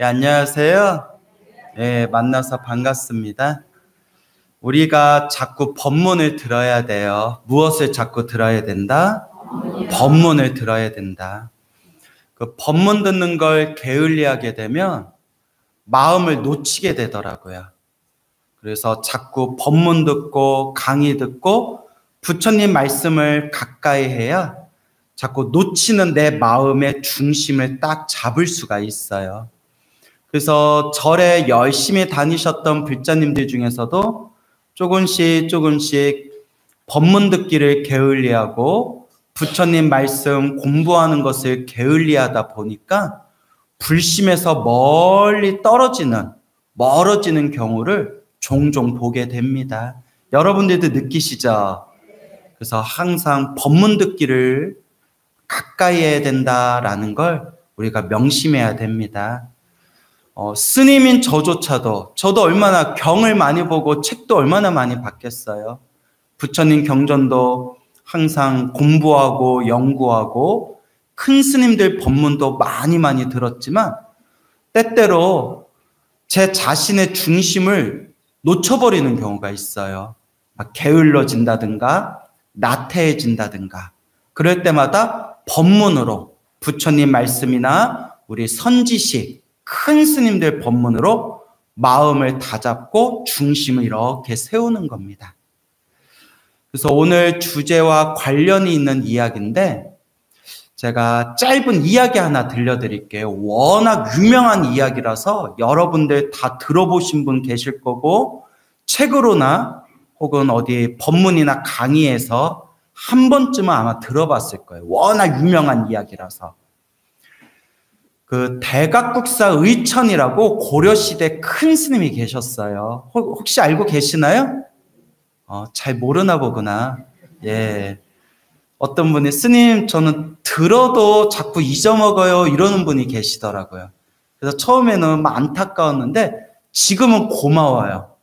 안녕하세요. 만나서 반갑습니다. 우리가 자꾸 법문을 들어야 돼요. 무엇을 자꾸 들어야 된다? 법문을 들어야 된다. 그 법문 듣는 걸 게을리하게 되면 마음을 놓치게 되더라고요. 그래서 자꾸 법문 듣고 강의 듣고 부처님 말씀을 가까이 해야 자꾸 놓치는 내 마음의 중심을 딱 잡을 수가 있어요. 그래서 절에 열심히 다니셨던 불자님들 중에서도 조금씩 법문 듣기를 게을리하고 부처님 말씀 공부하는 것을 게을리하다 보니까 불심에서 멀리 멀어지는 경우를 종종 보게 됩니다. 여러분들도 느끼시죠? 그래서 항상 법문 듣기를 가까이 해야 된다라는 걸 우리가 명심해야 됩니다. 스님인 저도 얼마나 경을 많이 보고 책도 얼마나 많이 봤겠어요. 부처님 경전도 항상 공부하고 연구하고 큰 스님들 법문도 많이 들었지만 때때로 제 자신의 중심을 놓쳐버리는 경우가 있어요. 막 게을러진다든가 나태해진다든가 그럴 때마다 법문으로 부처님 말씀이나 우리 선지식 큰 스님들 법문으로 마음을 다잡고 중심을 이렇게 세우는 겁니다. 그래서 오늘 주제와 관련이 있는 이야기인데 제가 짧은 이야기 하나 들려드릴게요. 워낙 유명한 이야기라서 여러분들 다 들어보신 분 계실 거고 책으로나 혹은 어디 법문이나 강의에서 한 번쯤은 아마 들어봤을 거예요. 워낙 유명한 이야기라서. 그 대각국사 의천이라고 고려시대 큰 스님이 계셨어요. 혹시 알고 계시나요? 잘 모르나 보구나. 어떤 분이 스님 저는 들어도 자꾸 잊어먹어요 이러는 분이 계시더라고요. 그래서 처음에는 막 안타까웠는데 지금은 고마워요.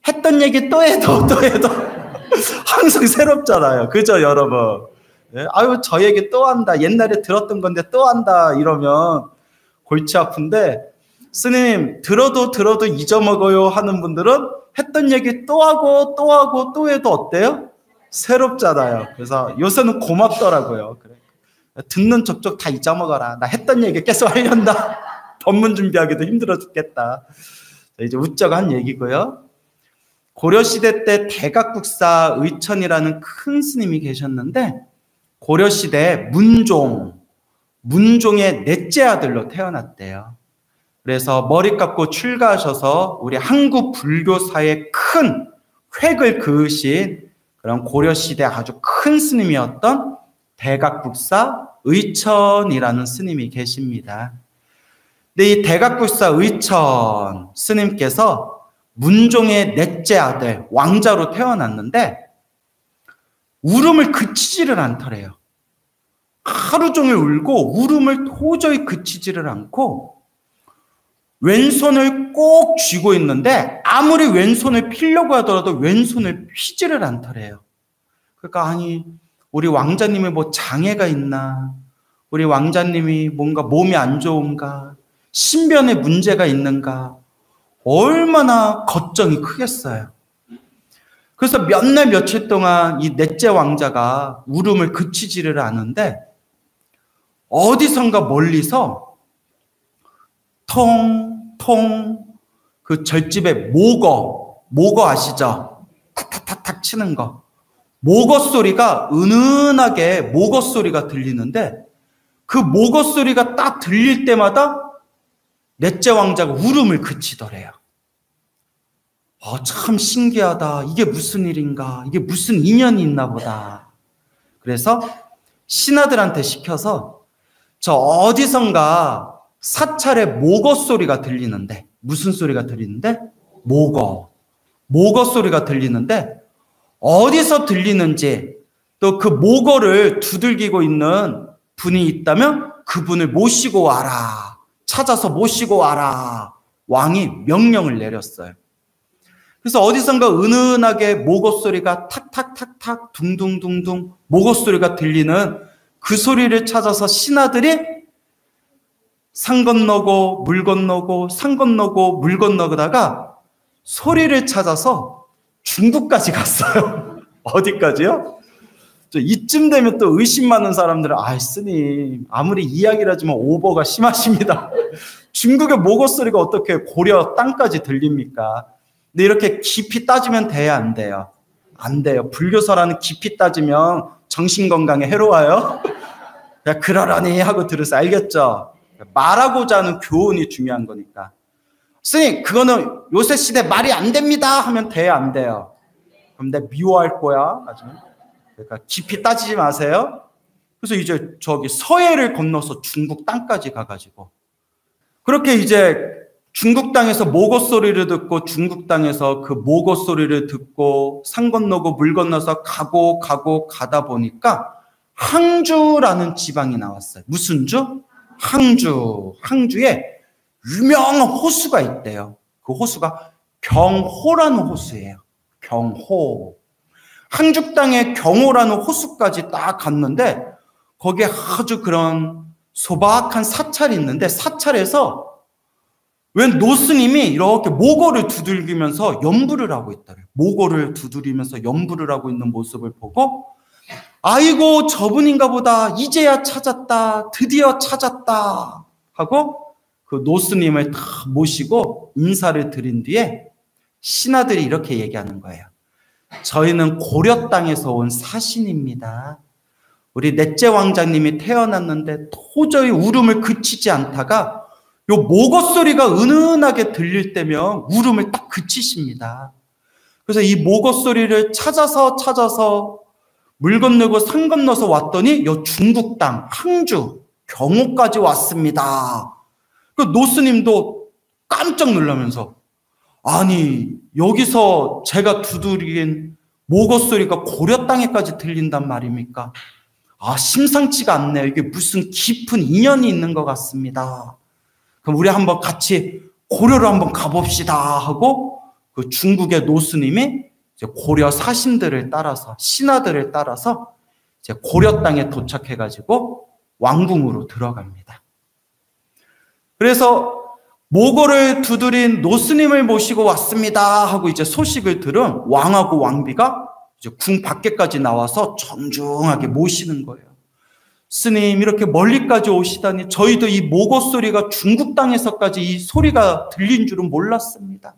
했던 얘기 또 해도 항상 새롭잖아요. 그죠 여러분? 아유 저 얘기 또 한다. 옛날에 들었던 건데 또 한다 이러면 골치 아픈데 스님 들어도 잊어먹어요 하는 분들은 했던 얘기 또 하고 또 해도 어때요? 새롭잖아요. 그래서 요새는 고맙더라고요. 그래. 듣는 족족 다 잊어먹어라. 나 했던 얘기 계속 하련다. 법문 준비하기도 힘들어 죽겠다. 이제 웃자고 한 얘기고요. 고려시대 때 대각국사 의천이라는 큰 스님이 계셨는데 고려시대 문종의 넷째 아들로 태어났대요. 그래서 머리 깎고 출가하셔서 우리 한국 불교사의 큰 획을 그으신 그런 고려시대 아주 큰 스님이었던 대각국사 의천이라는 스님이 계십니다. 근데 이 대각국사 의천 스님께서 문종의 넷째 아들 왕자로 태어났는데 울음을 그치지를 않더래요. 하루 종일 울고 울음을 도저히 그치지를 않고 왼손을 꼭 쥐고 있는데 아무리 왼손을 피려고 하더라도 왼손을 피지를 않더래요. 그러니까 아니 우리 왕자님이 뭐 장애가 있나? 우리 왕자님이 뭔가 몸이 안 좋은가? 신변에 문제가 있는가? 얼마나 걱정이 크겠어요. 그래서 몇 날 며칠 동안 이 넷째 왕자가 울음을 그치지를 않은데 어디선가 멀리서 통통 그 절집에 모거 아시죠? 탁탁탁탁 치는 거. 모거 소리가 은은하게 모거 소리가 들리는데 그 모거 소리가 딱 들릴 때마다 넷째 왕자가 울음을 그치더래요. 참 신기하다. 이게 무슨 일인가? 이게 무슨 인연이 있나 보다. 그래서 신하들한테 시켜서 저 어디선가 사찰에 모거 소리가 들리는데 무슨 소리가 들리는데? 모거 소리가 들리는데 어디서 들리는지 또 그 모거를 두들기고 있는 분이 있다면 그분을 모시고 와라. 찾아서 모시고 와라. 왕이 명령을 내렸어요. 그래서 어디선가 은은하게 모거 소리가 탁탁탁탁 둥둥둥둥 모거 소리가 들리는 그 소리를 찾아서 신하들이 산 건너고 물 건너고 산 건너고 물 건너다가 소리를 찾아서 중국까지 갔어요. 어디까지요? 이쯤 되면 또 의심 많은 사람들은 스님 아무리 이야기라지만 오버가 심하십니다. 중국의 모고 소리가 어떻게 고려 땅까지 들립니까? 근데 이렇게 깊이 따지면 돼야 안 돼요? 안 돼요. 불교서라는 깊이 따지면 정신건강에 해로워요. 그냥 그러려니 하고 들으세요. 알겠죠? 말하고자 하는 교훈이 중요한 거니까. 스님 그거는 요새 시대 말이 안 됩니다 하면 돼야 안 돼요? 그럼 내가 미워할 거야 나중에. 그러니까 깊이 따지지 마세요. 그래서 이제 저기 서해를 건너서 중국 땅까지 가가지고 그렇게 이제 중국 땅에서 모고 소리를 듣고 중국 땅에서 그 모고 소리를 듣고 산 건너고 물 건너서 가고 가다 보니까 항주라는 지방이 나왔어요. 무슨 주? 항주. 항주에 유명한 호수가 있대요. 그 호수가 경호라는 호수예요. 경호. 항주 땅에 경호라는 호수까지 딱 갔는데 거기에 아주 그런 소박한 사찰이 있는데 사찰에서 웬 노스님이 이렇게 모고를 두들기면서 연부를 하고 있더래요. 모고를 두드리면서 연부를 하고 있는 모습을 보고 아이고 저분인가 보다 이제야 찾았다 드디어 찾았다 하고 그 노스님을 다 모시고 인사를 드린 뒤에 신하들이 이렇게 얘기하는 거예요. 저희는 고려 땅에서 온 사신입니다. 우리 넷째 왕자님이 태어났는데 도저히 울음을 그치지 않다가 요 모고 소리가 은은하게 들릴 때면 울음을 딱 그치십니다. 그래서 이 모고 소리를 찾아서 물 건너고 산 건너서 왔더니 요 중국 땅 항주 경호까지 왔습니다. 그 노스님도 깜짝 놀라면서 아니 여기서 제가 두드린 모고 소리가 고려 땅에까지 들린단 말입니까? 심상치가 않네요. 이게 무슨 깊은 인연이 있는 것 같습니다. 그럼 우리 한번 같이 고려로 한번 가봅시다 하고 그 중국의 노스님이 이제 고려 사신들을 따라서 신하들을 따라서 이제 고려 땅에 도착해가지고 왕궁으로 들어갑니다. 그래서 모고를 두드린 노스님을 모시고 왔습니다 하고 이제 소식을 들은 왕하고 왕비가 이제 궁 밖에까지 나와서 정중하게 모시는 거예요. 스님 이렇게 멀리까지 오시다니 저희도 이 모고 소리가 중국 땅에서까지 이 소리가 들린 줄은 몰랐습니다.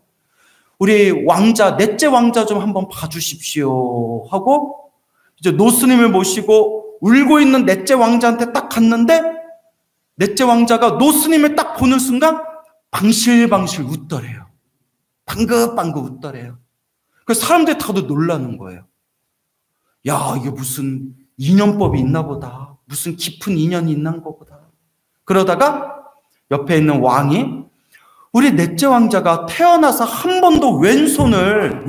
우리 왕자 넷째 왕자 좀 한번 봐주십시오 하고 이제 노스님을 모시고 울고 있는 넷째 왕자한테 딱 갔는데 넷째 왕자가 노스님을 딱 보는 순간 방실방실 웃더래요. 방긋방긋 웃더래요. 그 사람들이 다들 놀라는 거예요. 야 이게 무슨 인연법이 있나 보다. 무슨 깊은 인연이 있나 보다. 그러다가 옆에 있는 왕이 우리 넷째 왕자가 태어나서 한 번도 왼손을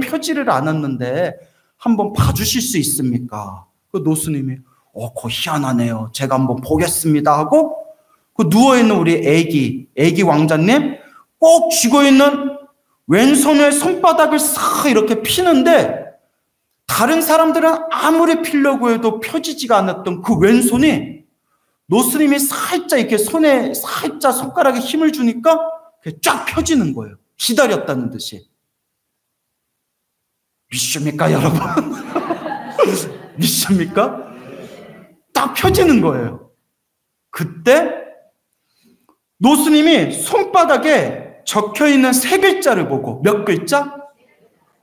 펴지를 않았는데 한번 봐주실 수 있습니까? 그 노스님이 그거 희한하네요. 제가 한번 보겠습니다 하고 그 누워있는 우리 애기 왕자님 꼭 쥐고 있는 왼손의 손바닥을 싹 이렇게 피는데 다른 사람들은 아무리 피려고 해도 펴지지가 않았던 그 왼손이 노스님이 살짝 이렇게 손에 살짝 손가락에 힘을 주니까 쫙 펴지는 거예요. 기다렸다는 듯이. 믿습니까 여러분? 믿습니까? 딱 펴지는 거예요. 그때 노스님이 손바닥에 적혀있는 세 글자를 보고 몇 글자?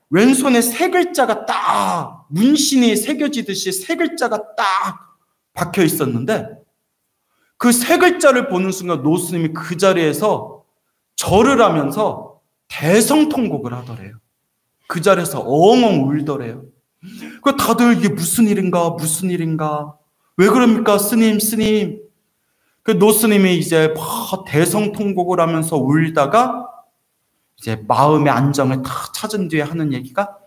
왼손에 세 글자가 딱 문신이 새겨지듯이 세 글자가 딱 박혀 있었는데 그 세 글자를 보는 순간 노스님이 그 자리에서 절을 하면서 대성통곡을 하더래요. 그 자리에서 엉엉 울더래요. 그 다들 이게 무슨 일인가 왜 그럽니까 스님. 그 노스님이 이제 막 대성통곡을 하면서 울다가 이제 마음의 안정을 다 찾은 뒤에 하는 얘기가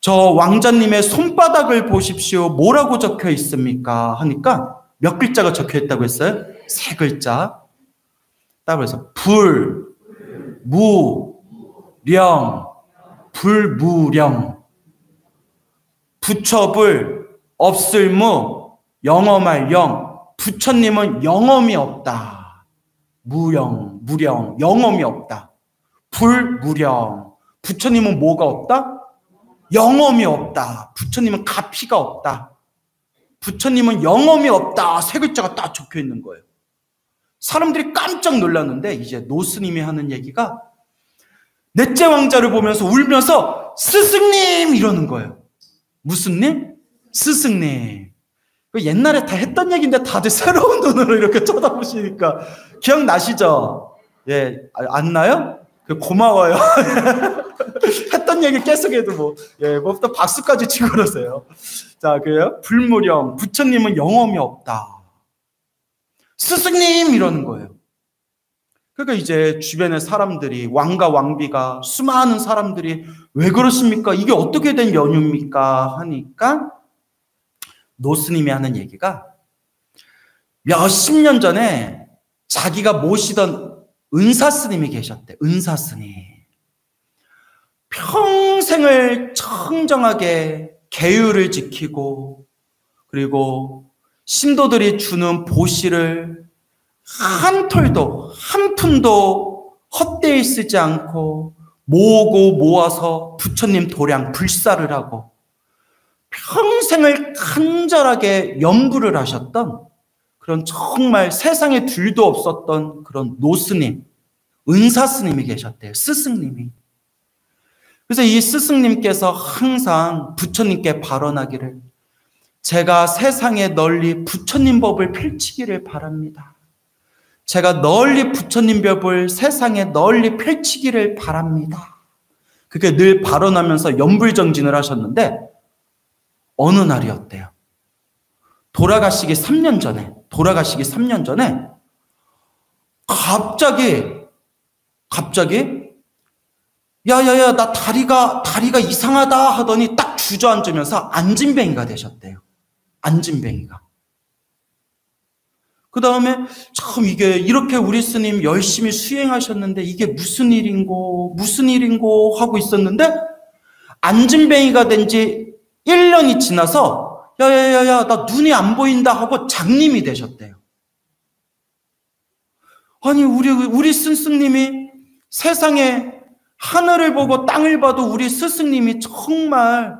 저 왕자님의 손바닥을 보십시오. 뭐라고 적혀 있습니까? 하니까 몇 글자가 적혀 있다고 했어요? 세 글자. 따라서 불무령 부처불 없을무 영험할 영 부처님은 영험이 없다. 무령, 영험이 없다. 불무령, 부처님은 뭐가 없다? 영험이 없다. 부처님은 가피가 없다. 부처님은 영험이 없다. 세 글자가 딱 적혀 있는 거예요. 사람들이 깜짝 놀랐는데 이제 노스님이 하는 얘기가 넷째 왕자를 보면서 울면서 스승님 이러는 거예요. 무슨 님? 스승님. 옛날에 다 했던 얘기인데 다들 새로운 눈으로 이렇게 쳐다보시니까 기억나시죠? 예, 안 나요? 고마워요. 했던 얘기 계속 해도 또 박수까지 치고 그러세요. 자, 그래요? 불무령, 부처님은 영험이 없다. 스승님! 이러는 거예요. 그러니까 이제 주변의 사람들이, 왕과 왕비가, 수많은 사람들이 왜 그러십니까? 이게 어떻게 된 연유입니까? 하니까 노스님이 하는 얘기가 몇십 년 전에 자기가 모시던 은사스님이 계셨대. 은사스님. 평생을 청정하게 계율을 지키고 그리고 신도들이 주는 보시를 한 톨도 한 푼도 헛되이 쓰지 않고 모으고 모아서 부처님 도량 불사를 하고 평생을 간절하게 염불을 하셨던 그런 정말 세상에 둘도 없었던 그런 노스님, 은사스님이 계셨대요. 스승님이. 그래서 이 스승님께서 항상 부처님께 발언하기를 제가 세상에 널리 부처님 법을 펼치기를 바랍니다. 제가 널리 부처님 법을 세상에 널리 펼치기를 바랍니다. 그게 늘 발언하면서 염불정진을 하셨는데 어느 날이었대요. 돌아가시기 3년 전에 갑자기 야야야 나 다리가 이상하다 하더니 딱 주저앉으면서 안진뱅이가 되셨대요. 안진뱅이가. 그 다음에 참 이게 이렇게 우리 스님 열심히 수행하셨는데 이게 무슨 일인고 하고 있었는데 안진뱅이가 된 지 1년이 지나서 야야야야 나 눈이 안 보인다 하고 장님이 되셨대요. 아니 우리 스승님이 세상에 하늘을 보고 땅을 봐도 우리 스승님이 정말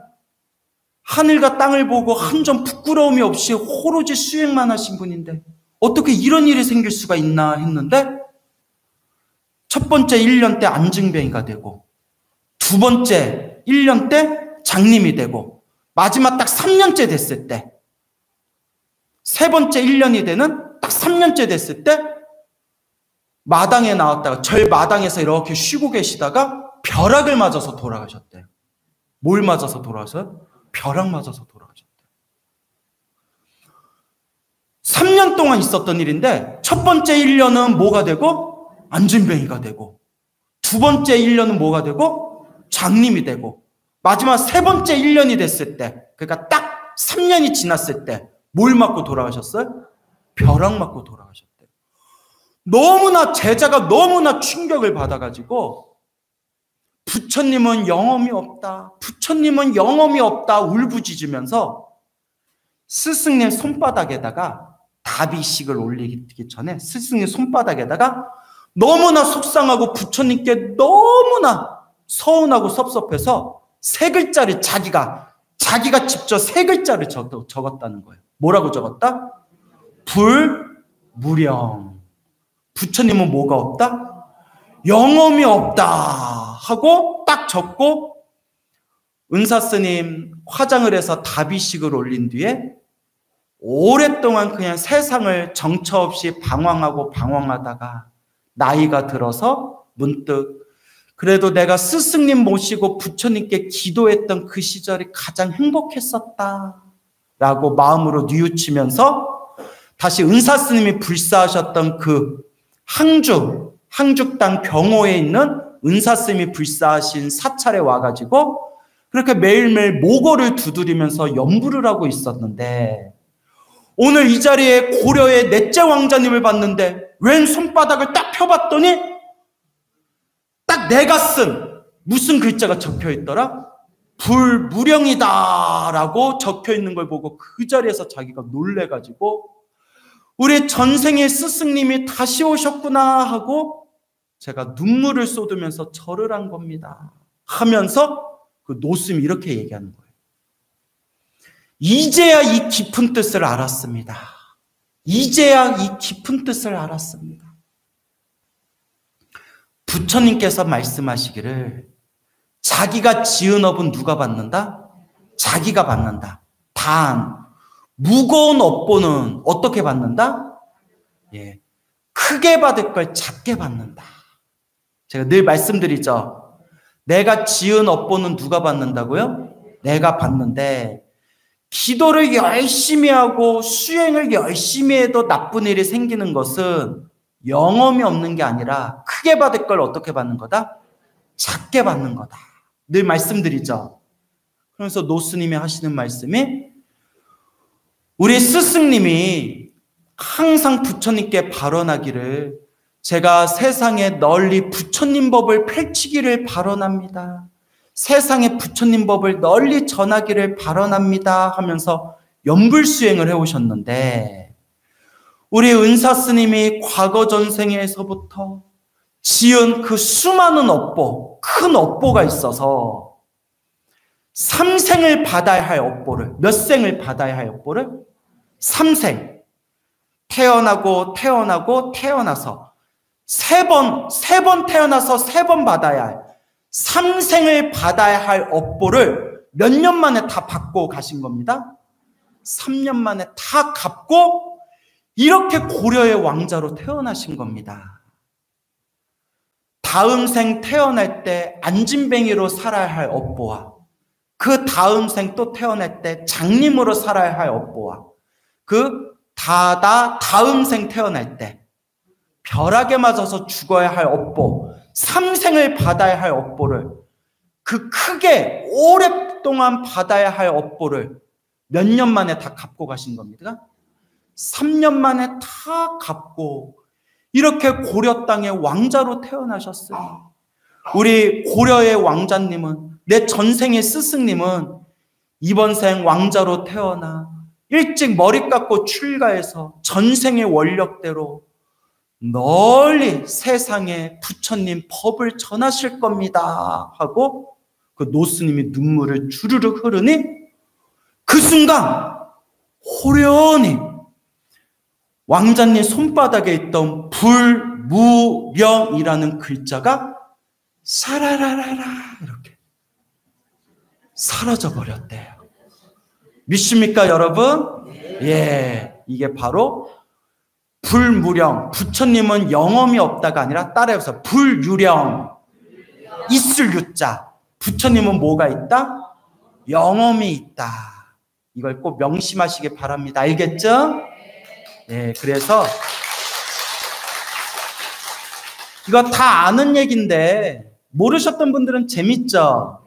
하늘과 땅을 보고 한 점 부끄러움이 없이 오로지 수행만 하신 분인데 어떻게 이런 일이 생길 수가 있나 했는데 첫 번째 1년 때 안증뱅이가 되고 두 번째 1년 때 장님이 되고 마지막 딱 3년째 됐을 때 세 번째 1년이 되는 딱 3년째 됐을 때 마당에 나왔다가 절 마당에서 이렇게 쉬고 계시다가 벼락을 맞아서 돌아가셨대요. 뭘 맞아서 돌아가셨어요? 벼락 맞아서 돌아가셨대요. 3년 동안 있었던 일인데 첫 번째 1년은 뭐가 되고 안진뱅이가 되고 두 번째 1년은 뭐가 되고 장님이 되고 마지막 세 번째 1년이 됐을 때 그러니까 딱 3년이 지났을 때 뭘 맞고 돌아가셨어요? 벼락 맞고 돌아가셨대요. 제자가 너무나 충격을 받아가지고 부처님은 영험이 없다. 부처님은 영험이 없다. 울부짖으면서 스승님 손바닥에다가 다비식을 올리기 전에 스승님 손바닥에다가 너무나 속상하고 부처님께 너무나 서운하고 섭섭해서 세 글자를 자기가 직접 세 글자를 적었다는 거예요. 뭐라고 적었다? 불무령. 부처님은 뭐가 없다? 영험이 없다 하고 딱 적고 은사스님 화장을 해서 다비식을 올린 뒤에 오랫동안 그냥 세상을 정처 없이 방황하다가 나이가 들어서 문득 그래도 내가 스승님 모시고 부처님께 기도했던 그 시절이 가장 행복했었다 라고 마음으로 뉘우치면서 다시 은사스님이 불사하셨던 그 항죽 땅 병호에 있는 은사스님이 불사하신 사찰에 와가지고 그렇게 매일매일 모고를 두드리면서 염불을 하고 있었는데 오늘 이 자리에 고려의 넷째 왕자님을 봤는데 왼 손바닥을 딱 펴봤더니 딱 내가 쓴 무슨 글자가 적혀 있더라? 불무령이다 라고 적혀 있는 걸 보고 그 자리에서 자기가 놀래가지고 우리 전생의 스승님이 다시 오셨구나 하고 제가 눈물을 쏟으면서 절을 한 겁니다. 하면서 그 노스님이 이렇게 얘기하는 거예요. 이제야 이 깊은 뜻을 알았습니다. 이제야 이 깊은 뜻을 알았습니다. 부처님께서 말씀하시기를 자기가 지은 업은 누가 받는다? 자기가 받는다. 단 무거운 업보는 어떻게 받는다? 예, 크게 받을 걸 작게 받는다. 제가 늘 말씀드리죠. 내가 지은 업보는 누가 받는다고요? 내가 받는데 기도를 열심히 하고 수행을 열심히 해도 나쁜 일이 생기는 것은 영험이 없는 게 아니라 크게 받을 걸 어떻게 받는 거다? 작게 받는 거다. 늘 말씀드리죠. 그래서 노스님이 하시는 말씀이 우리 스승님이 항상 부처님께 발언하기를 제가 세상에 널리 부처님 법을 펼치기를 발언합니다. 세상에 부처님 법을 널리 전하기를 발언합니다 하면서 연불수행을 해오셨는데 우리 은사스님이 과거 전생에서부터 지은 그 수많은 업보, 큰 업보가 있어서 3생을 받아야 할 업보를, 몇 생을 받아야 할 업보를? 3생. 태어나고 태어나서 세 번 태어나서 3번 받아야 할 3생을 받아야 할 업보를 몇 년 만에 다 받고 가신 겁니다. 3년 만에 다 갚고 이렇게 고려의 왕자로 태어나신 겁니다. 다음 생 태어날 때 안진뱅이로 살아야 할 업보와 그 다음 생 또 태어날 때 장님으로 살아야 할 업보와 그 다음 생 태어날 때 벼락에 맞아서 죽어야 할 업보 3생을 받아야 할 업보를 그 크게 오랫동안 받아야 할 업보를 몇 년 만에 다 갚고 가신 겁니다. 3년 만에 다 갚고 이렇게 고려 땅의 왕자로 태어나셨으니 우리 고려의 왕자님은 내 전생의 스승님은 이번 생 왕자로 태어나 일찍 머리 깎고 출가해서 전생의 원력대로 널리 세상에 부처님 법을 전하실 겁니다 하고 그 노스님이 눈물을 주르륵 흐르니 그 순간 호련히 왕자님 손바닥에 있던 불무령이라는 글자가 사라라라라 이렇게 사라져 버렸대요. 믿습니까 여러분? 예, 이게 바로 불무령. 부처님은 영험이 없다가 아니라 따라해서 불유령. 있을 유자. 부처님은 뭐가 있다? 영험이 있다. 이걸 꼭 명심하시기 바랍니다. 알겠죠? 예, 그래서 이거 다 아는 얘기인데 모르셨던 분들은 재밌죠?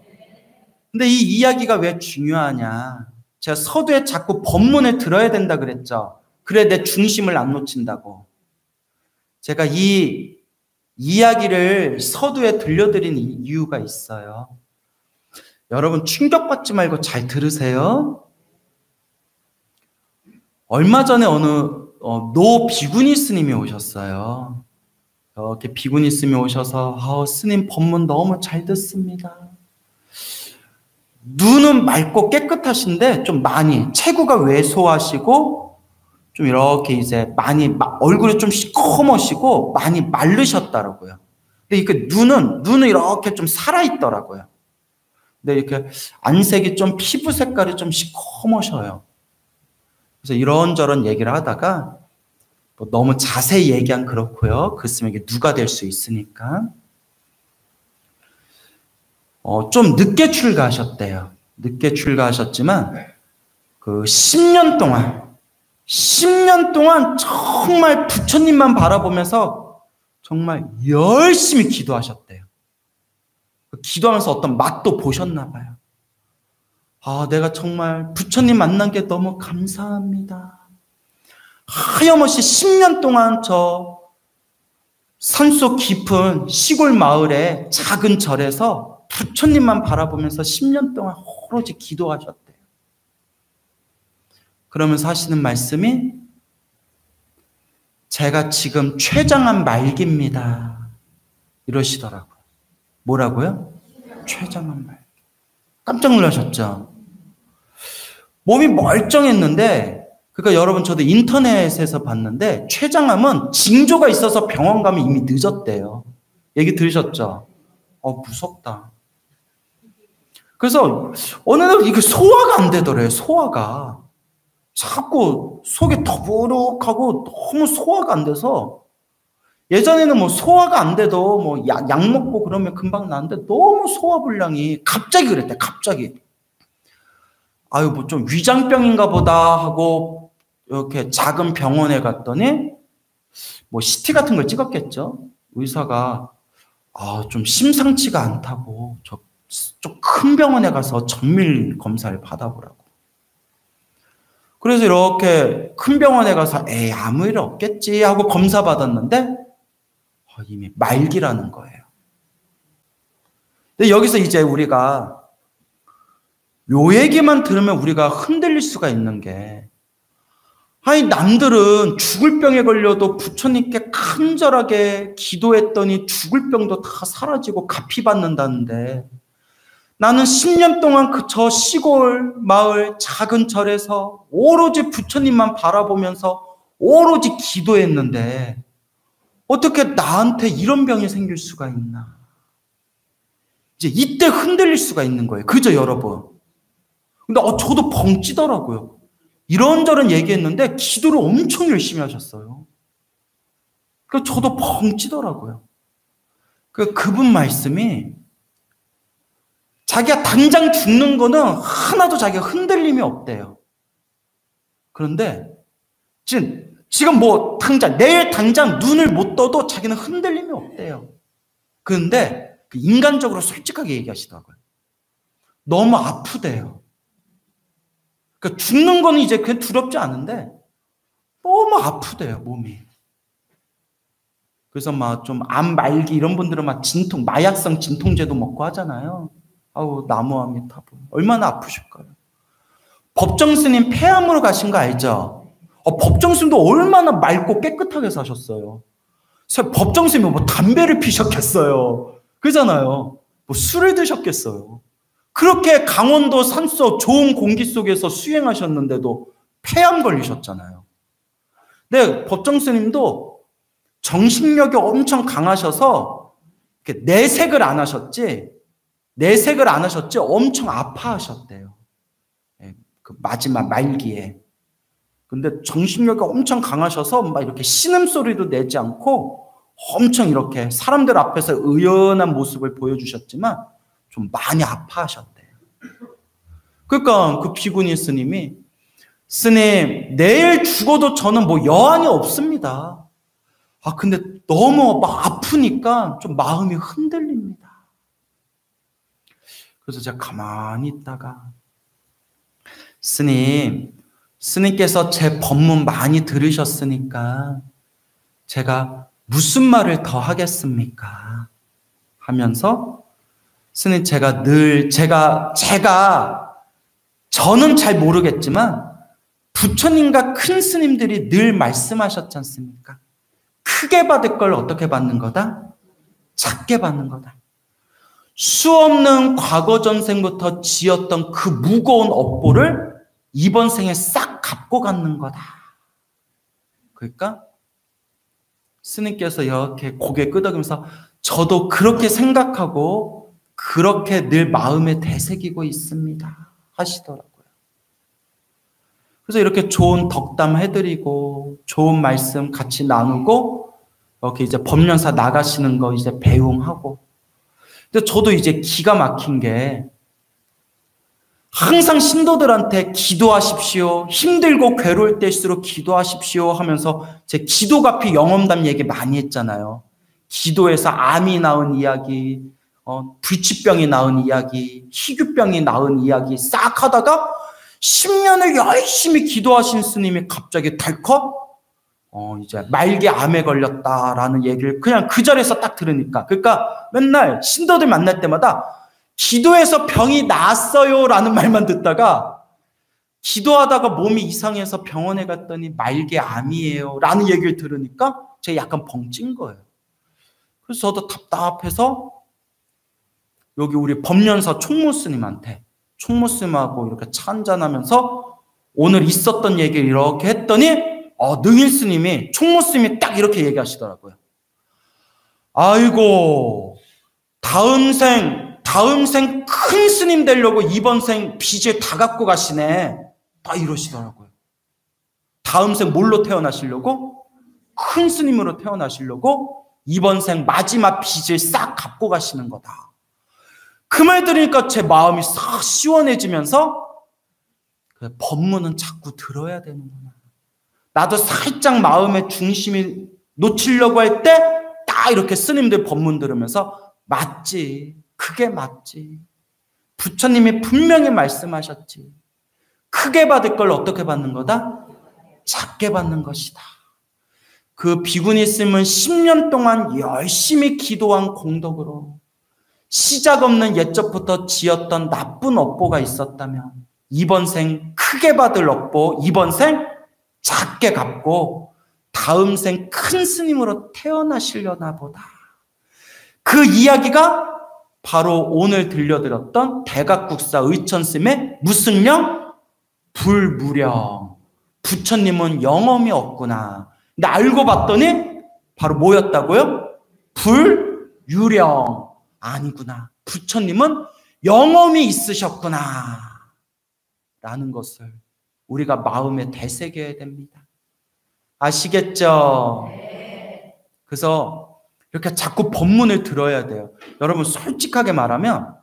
근데 이 이야기가 왜 중요하냐? 제가 서두에 자꾸 법문을 들어야 된다 그랬죠? 그래 내 중심을 안 놓친다고. 제가 이 이야기를 서두에 들려드린 이유가 있어요. 여러분 충격받지 말고 잘 들으세요. 얼마 전에 어느 노 비구니 스님이 오셨어요. 이렇게 비구니 스님이 오셔서 스님 법문 너무 잘 듣습니다. 눈은 맑고 깨끗하신데 좀 많이 체구가 왜소하시고 좀 이렇게 이제 많이 얼굴이 좀 시커머시고 많이 마르셨더라고요. 근데 이렇게 눈은 이렇게 좀 살아있더라고요. 근데 이렇게 안색이 좀 피부 색깔이 좀 시커머셔요. 그래서 이런저런 얘기를 하다가 뭐 너무 자세히 얘기한 그렇고요. 그 스님에게 누가 될 수 있으니까. 좀 늦게 출가하셨대요. 늦게 출가하셨지만 그 10년 동안 정말 부처님만 바라보면서 정말 열심히 기도하셨대요. 기도하면서 어떤 맛도 보셨나 봐요. 내가 정말 부처님 만난 게 너무 감사합니다. 하염없이 10년 동안 저 산속 깊은 시골 마을의 작은 절에서 부처님만 바라보면서 10년 동안 오로지 기도하셨대요. 그러면서 하시는 말씀이 제가 지금 췌장암 말기입니다. 이러시더라고요. 뭐라고요? 췌장암 말기. 깜짝 놀라셨죠? 몸이 멀쩡했는데, 그러니까 여러분 저도 인터넷에서 봤는데 췌장암은 징조가 있어서 병원 가면 이미 늦었대요. 얘기 들으셨죠? 무섭다. 그래서 어느 날 이게 소화가 안 되더래요. 소화가. 자꾸 속이 더부룩하고 너무 소화가 안 돼서, 예전에는 뭐 소화가 안 돼도 뭐 약 먹고 그러면 금방 나는데 너무 소화불량이 갑자기 그랬대. 갑자기. 아유, 뭐 좀 위장병인가 보다 하고 이렇게 작은 병원에 갔더니 뭐 CT 같은 걸 찍었겠죠. 의사가 좀 심상치가 않다고 좀 큰 병원에 가서 정밀 검사를 받아보라고. 그래서 이렇게 큰 병원에 가서 아무 일 없겠지 하고 검사 받았는데 이미 말기라는 거예요. 근데 여기서 이제 우리가 요 얘기만 들으면 우리가 흔들릴 수가 있는 게, 아니 남들은 죽을 병에 걸려도 부처님께 간절하게 기도했더니 죽을 병도 다 사라지고 가피 받는다는데, 나는 10년 동안 저 시골 마을 작은 절에서 오로지 부처님만 바라보면서 오로지 기도했는데 어떻게 나한테 이런 병이 생길 수가 있나. 이제 이때 흔들릴 수가 있는 거예요. 그죠, 여러분? 근데 저도 벙찌더라고요. 이런저런 얘기했는데 기도를 엄청 열심히 하셨어요. 그래서 저도 벙찌더라고요. 그분 말씀이, 자기가 당장 죽는 거는 하나도 자기가 흔들림이 없대요. 그런데 지금 뭐 내일 당장 눈을 못 떠도 자기는 흔들림이 없대요. 그런데 인간적으로 솔직하게 얘기하시더라고요. 너무 아프대요. 그러니까 죽는 거는 이제 그냥 두렵지 않은데 너무 아프대요, 몸이. 그래서 막 좀 암 말기 이런 분들은 막 마약성 진통제도 먹고 하잖아요. 아우, 나무아미타불. 얼마나 아프실까요? 법정 스님 폐암으로 가신 거 알죠? 법정 스님도 얼마나 맑고 깨끗하게 사셨어요. 법정 스님이 뭐 담배를 피셨겠어요. 그러잖아요. 뭐 술을 드셨겠어요. 그렇게 강원도 산속 좋은 공기 속에서 수행하셨는데도 폐암 걸리셨잖아요. 근데 법정 스님도 정신력이 엄청 강하셔서 내색을 안 하셨지 엄청 아파하셨대요. 그 마지막 말기에. 근데 정신력이 엄청 강하셔서 막 이렇게 신음소리도 내지 않고 엄청 이렇게 사람들 앞에서 의연한 모습을 보여주셨지만 좀 많이 아파하셨대요. 그러니까 그 비구니 스님이, 스님, 내일 죽어도 저는 뭐 여한이 없습니다. 근데 너무 막 아프니까 좀 마음이 흔들립니다. 그래서 제가 가만히 있다가, 스님께서 제 법문 많이 들으셨으니까 제가 무슨 말을 더 하겠습니까? 하면서, 스님, 저는 잘 모르겠지만 부처님과 큰 스님들이 늘 말씀하셨지 않습니까? 크게 받을 걸 어떻게 받는 거다? 작게 받는 거다. 수없는 과거 전생부터 지었던 그 무거운 업보를 이번 생에 싹 갚고 갖는 거다. 그러니까 스님께서 이렇게 고개 끄덕이면서, 저도 그렇게 생각하고 그렇게 늘 마음에 되새기고 있습니다 하시더라고요. 그래서 이렇게 좋은 덕담 해드리고 좋은 말씀 같이 나누고 이렇게 이제 법련사 나가시는 거 이제 배웅하고. 근데 저도 이제 기가 막힌 게, 항상 신도들한테 기도하십시오, 힘들고 괴로울 때일수록 기도하십시오 하면서 제 기도가피 영험담 얘기 많이 했잖아요. 기도에서 암이 나은 이야기, 불치병이 나은 이야기, 희귀병이 나은 이야기 싹 하다가 10년을 열심히 기도하신 스님이 갑자기 덜컥 이제 말기 암에 걸렸다라는 얘기를 그냥 그 자리에서 딱 들으니까, 그러니까 맨날 신도들 만날 때마다 기도해서 병이 나았어요 라는 말만 듣다가 기도하다가 몸이 이상해서 병원에 갔더니 말기암이에요 라는 얘기를 들으니까 제가 약간 벙찐 거예요. 그래서 저도 답답해서 여기 우리 법련사 총무스님한테, 총무스님하고 이렇게 차 한잔하면서 오늘 있었던 얘기를 이렇게 했더니 능일스님이, 총무스님이 딱 이렇게 얘기하시더라고요. 아이고, 다음 생 큰 스님 되려고 이번 생 빚을 다 갖고 가시네. 딱 이러시더라고요. 다음 생 뭘로 태어나시려고? 큰 스님으로 태어나시려고 이번 생 마지막 빚을 싹 갚고 가시는 거다. 그 말 들으니까 제 마음이 싹 시원해지면서 법문은 자꾸 들어야 되는구나. 나도 살짝 마음의 중심이 놓치려고 할 때 딱 이렇게 스님들 법문 들으면서 맞지. 그게 맞지. 부처님이 분명히 말씀하셨지. 크게 받을 걸 어떻게 받는 거다? 작게 받는 것이다. 그 비구니스님은 10년 동안 열심히 기도한 공덕으로 시작 없는 옛적부터 지었던 나쁜 업보가 있었다면 이번 생 크게 받을 업보, 이번 생 작게 갚고 다음 생 큰 스님으로 태어나시려나 보다. 그 이야기가 바로 오늘 들려드렸던 대각국사 의천스님의 무슨 영? 불무령. 부처님은 영험이 없구나. 근데 알고 봤더니 바로 뭐였다고요? 불유령. 아니구나. 부처님은 영험이 있으셨구나. 라는 것을 우리가 마음에 되새겨야 됩니다. 아시겠죠? 그래서 이렇게 자꾸 법문을 들어야 돼요. 여러분 솔직하게 말하면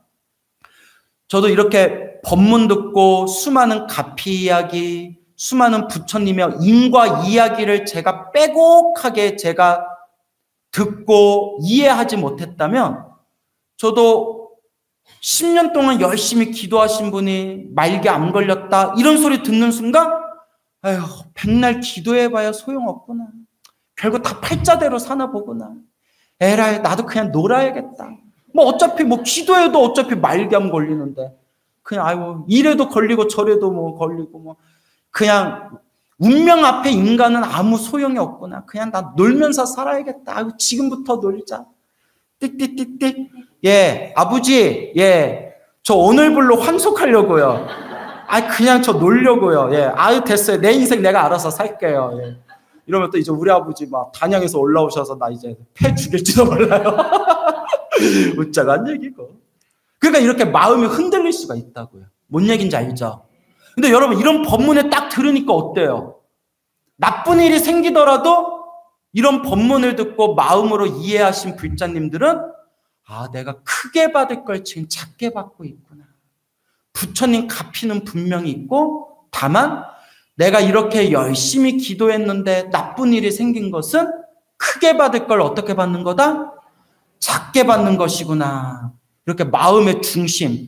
저도 이렇게 법문 듣고 수많은 가피 이야기, 수많은 부처님의 인과 이야기를 제가 빼곡하게 제가 듣고 이해하지 못했다면 저도 10년 동안 열심히 기도하신 분이 말기암 걸렸다 이런 소리 듣는 순간 아휴, 백날 기도해봐야 소용없구나. 결국 다 팔자대로 사나 보구나. 에라이, 나도 그냥 놀아야겠다. 뭐 어차피 뭐 기도해도 어차피 말기암 걸리는데 그냥 아이고 이래도 걸리고 저래도 뭐 걸리고 뭐 그냥 운명 앞에 인간은 아무 소용이 없구나. 그냥 나 놀면서 살아야겠다. 아이고 지금부터 놀자. 띡띡띡띡. 예, 아버지, 예, 저 오늘불로 환속하려고요. 그냥 저 놀려고요. 예, 아유 됐어요. 내 인생 내가 알아서 살게요. 예. 이러면 또 이제 우리 아버지 막 단양에서 올라오셔서 나 이제 패 죽일지도 몰라요. 웃자간 얘기고. 그러니까 이렇게 마음이 흔들릴 수가 있다고요. 뭔 얘기인지 알죠? 근데 여러분 이런 법문을 딱 들으니까 어때요? 나쁜 일이 생기더라도 이런 법문을 듣고 마음으로 이해하신 불자님들은 내가 크게 받을 걸 지금 작게 받고 있구나. 부처님 갚이는 분명히 있고 다만 내가 이렇게 열심히 기도했는데 나쁜 일이 생긴 것은 크게 받을 걸 어떻게 받는 거다? 작게 받는 것이구나. 이렇게 마음의 중심,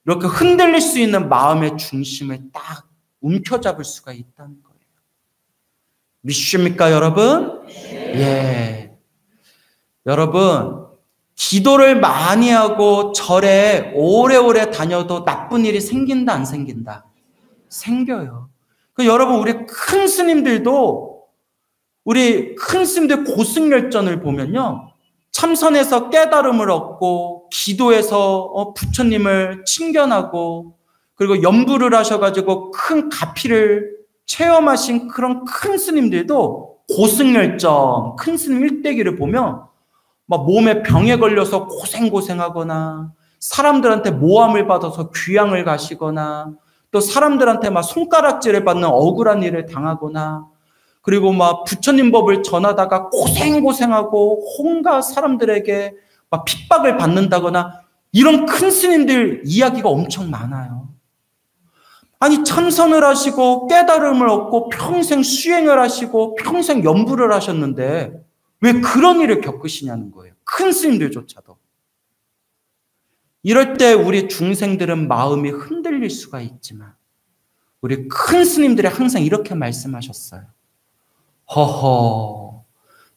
이렇게 흔들릴 수 있는 마음의 중심을 딱 움켜잡을 수가 있다는 거예요. 믿습니까, 여러분? 예. 여러분, 기도를 많이 하고 절에 오래오래 다녀도 나쁜 일이 생긴다, 안 생긴다? 생겨요. 여러분, 우리 큰 스님들도, 우리 큰 스님들 고승열전을 보면요. 참선해서 깨달음을 얻고, 기도해서 부처님을 칭견하고, 그리고 연부를 하셔가지고 큰 가피를 체험하신 그런 큰 스님들도 고승열전, 큰 스님 일대기를 보면 막 몸에 병에 걸려서 고생하거나 사람들한테 모함을 받아서 귀양을 가시거나 또 사람들한테 막 손가락질을 받는 억울한 일을 당하거나 그리고 막 부처님 법을 전하다가 고생하고 온갖 사람들에게 막 핍박을 받는다거나 이런 큰 스님들 이야기가 엄청 많아요. 아니 참선을 하시고 깨달음을 얻고 평생 수행을 하시고 평생 연부를 하셨는데 왜 그런 일을 겪으시냐는 거예요. 큰 스님들조차도. 이럴 때 우리 중생들은 마음이 흔들릴 수가 있지만 우리 큰 스님들이 항상 이렇게 말씀하셨어요. 허허,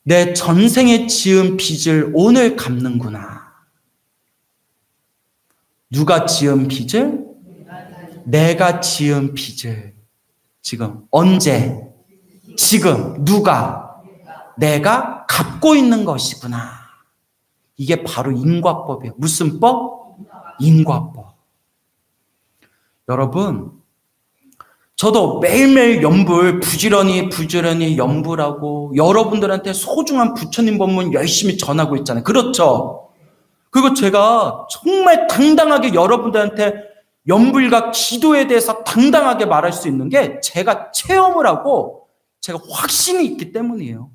내 전생에 지은 빚을 오늘 갚는구나. 누가 지은 빚을? 내가 지은 빚을 지금 언제, 지금 누가, 내가 갚고 있는 것이구나. 이게 바로 인과법이에요. 무슨 법? 인과법. 여러분, 저도 매일매일 연불 부지런히 연불하고 여러분들한테 소중한 부처님 법문 열심히 전하고 있잖아요. 그렇죠? 그리고 제가 정말 당당하게 여러분들한테 연불과 기도에 대해서 당당하게 말할 수 있는 게 제가 체험을 하고 제가 확신이 있기 때문이에요.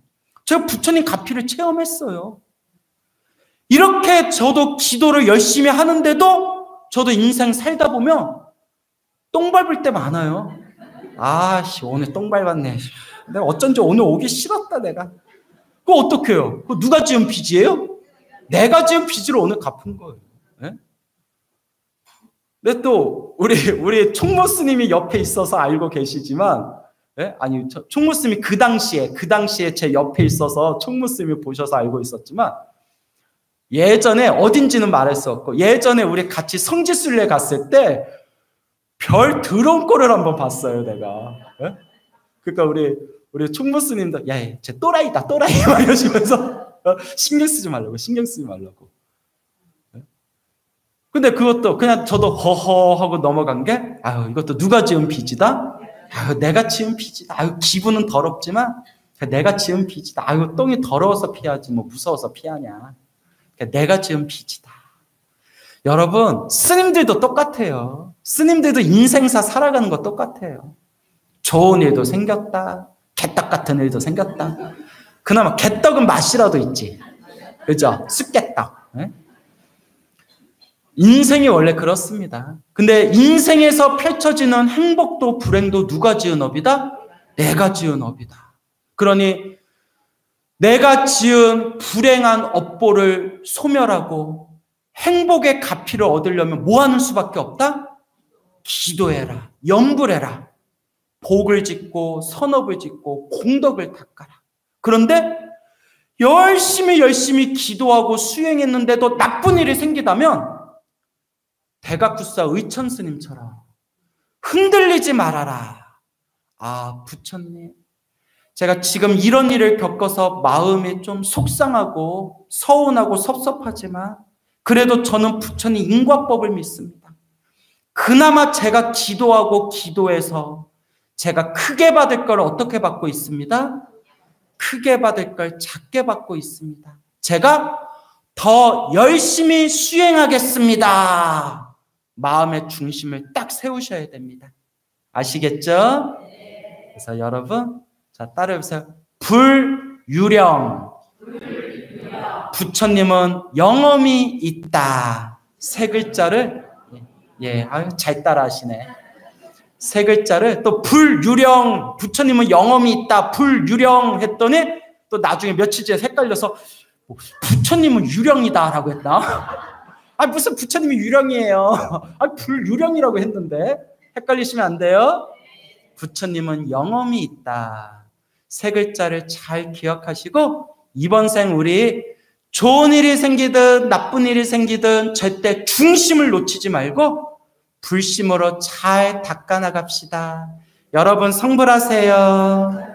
제가 부처님 가피를 체험했어요. 이렇게 저도 기도를 열심히 하는데도 저도 인생 살다 보면 똥 밟을 때 많아요. 아씨, 오늘 똥 밟았네. 내가 어쩐지 오늘 오기 싫었다, 내가. 그거 어떡해요? 그거 누가 지은 빚이에요? 내가 지은 빚으로 오늘 갚은 거예요. 네? 근데 또, 우리 총무스님이 옆에 있어서 알고 계시지만, 네? 아니, 총무스님이 그 당시에 제 옆에 있어서 총무스님이 보셔서 알고 있었지만, 예전에 어딘지는 말할 수 없고, 예전에 우리 같이 성지순례 갔을 때, 별 더러운 꼴을 한번 봤어요, 내가. 네? 그러니까 우리 총무스님도, 야, 쟤 또라이다, 또라이. 막 이러시면서, 신경 쓰지 말라고. 네? 근데 그것도 그냥 저도 허허 하고 넘어간 게, 아유, 이것도 누가 지은 빚이다? 아유, 내가 지은 빚이다. 아유, 기분은 더럽지만, 내가 지은 빚이다. 아유, 똥이 더러워서 피하지, 뭐, 무서워서 피하냐. 내가 지은 빚이다. 여러분, 스님들도 똑같아요. 스님들도 인생사 살아가는 거 똑같아요. 좋은 일도 생겼다. 개떡 같은 일도 생겼다. 그나마 개떡은 맛이라도 있지. 그죠? 쑥개떡. 네? 인생이 원래 그렇습니다. 근데 인생에서 펼쳐지는 행복도 불행도 누가 지은 업이다? 내가 지은 업이다. 그러니 내가 지은 불행한 업보를 소멸하고 행복의 가피를 얻으려면 뭐 하는 수밖에 없다? 기도해라. 연불해라. 복을 짓고 선업을 짓고 공덕을 닦아라. 그런데 열심히 기도하고 수행했는데도 나쁜 일이 생기다면 대각구사 의천스님처럼 흔들리지 말아라. 아, 부처님, 제가 지금 이런 일을 겪어서 마음이 좀 속상하고 서운하고 섭섭하지만 그래도 저는 부처님 인과법을 믿습니다. 그나마 제가 기도하고 기도해서 제가 크게 받을 걸 어떻게 받고 있습니다? 크게 받을 걸 작게 받고 있습니다. 제가 더 열심히 수행하겠습니다. 마음의 중심을 딱 세우셔야 됩니다. 아시겠죠? 그래서 여러분, 자, 따라해보세요. 불유령. 부처님은 영험이 있다. 세 글자를, 아유, 잘 따라하시네. 세 글자를 또 불유령, 부처님은 영험이 있다. 불유령 했더니 또 나중에 며칠 뒤에 헷갈려서 부처님은 유령이다라고 했나? 아, 무슨 부처님이 유령이에요. 아, 불유령이라고 했는데 헷갈리시면 안 돼요. 부처님은 영험이 있다. 세 글자를 잘 기억하시고 이번 생 우리 좋은 일이 생기든 나쁜 일이 생기든 절대 중심을 놓치지 말고 불심으로 잘 닦아나갑시다. 여러분 성불하세요.